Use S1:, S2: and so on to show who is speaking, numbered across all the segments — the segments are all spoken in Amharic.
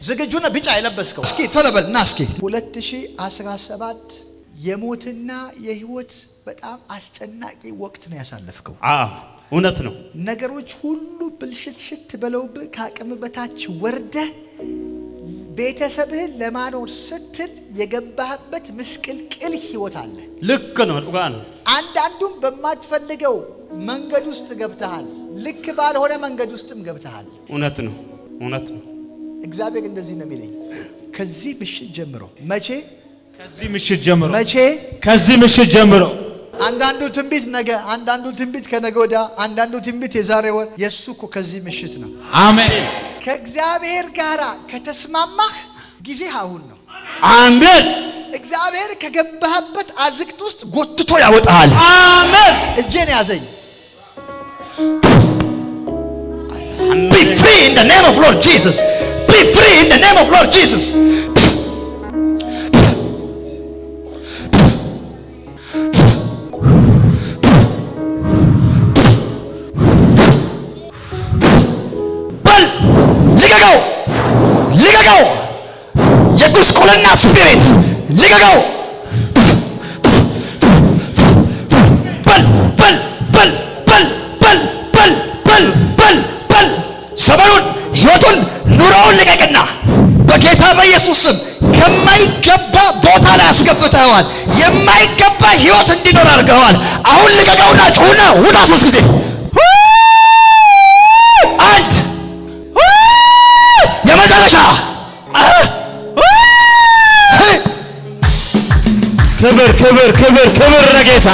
S1: ዝግጁና ቢጫ የለበስከው እስኪ ተለበልና እስኪ 2017 የሞትና የህይወት በጣም አስጨናቂ ወቅት ነው ያሳለፍከው።
S2: እውነት ነው።
S1: ነገሮች ሁሉ ብልሽት በለውብህ ከአቅም በታች ወርደህ ቤተሰብህን ለማኖር ስትል የገባህበት ምስቅልቅል ህይወት አለ።
S2: ልክ ነው።
S1: አንዳንዱም በማትፈልገው መንገድ ውስጥ ገብተሃል። ልክ ባልሆነ መንገድ ውስጥም ገብተሃል።
S2: እውነት ነው። እውነት ነው።
S1: እግዚአብሔር እንደዚህ ነው የሚለኝ ከዚህ ምሽት ጀምሮ መቼ
S2: ከዚህ ምሽት ጀምሮ
S1: አንዳንዱ ትንቢት ነገ፣ አንዳንዱ ትንቢት ከነገ ወዲያ፣ አንዳንዱ ትንቢት የዛሬ ወር፣ የሱ እኮ ከዚህ ምሽት ነው።
S2: አሜን።
S1: ከእግዚአብሔር ጋር ከተስማማህ ጊዜ አሁን ነው።
S2: አሜን።
S1: እግዚአብሔር ከገባህበት አዝቅት ውስጥ ጎትቶ ያወጣሃል።
S2: አሜን።
S1: እጄን ያዘኝ።
S2: Be free in the name of Lord Jesus. Be free in the name of Lord Jesus. ልቀቀው! የጉስቁልና ስፒሪት ልቀቀው! ሰበሩን፣ ህይወቱን፣ ኑሮውን ልቀቅና በጌታ በኢየሱስ ስም ከማይገባ ቦታ ላይ አስገብተዋል። የማይገባ ህይወት እንዲኖር አድርገዋል። አሁን ልቀቀውና ጩሁና ውጣ 3 ጊዜ። አንድ የመጨረሻ ክብር ለጌታ።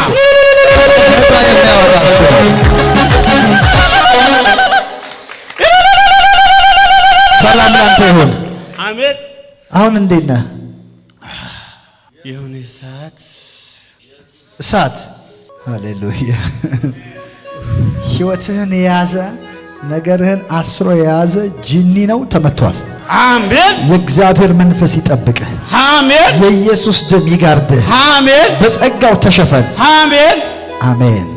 S1: ሰላም ላንተ ይሁን።
S2: አሜን።
S1: አሁን እንዴት ነህ?
S2: የሆነ
S1: እሳት ሃሌሉያ። ህይወትህን የያዘ ነገርህን አስሮ የያዘ ጂኒ ነው ተመቷል።
S2: አሜን።
S1: የእግዚአብሔር መንፈስ ይጠብቅህ።
S2: አሜን።
S1: የኢየሱስ ደም ይጋርድህ።
S2: አሜን።
S1: በጸጋው ተሸፈን።
S2: አሜን።
S1: አሜን።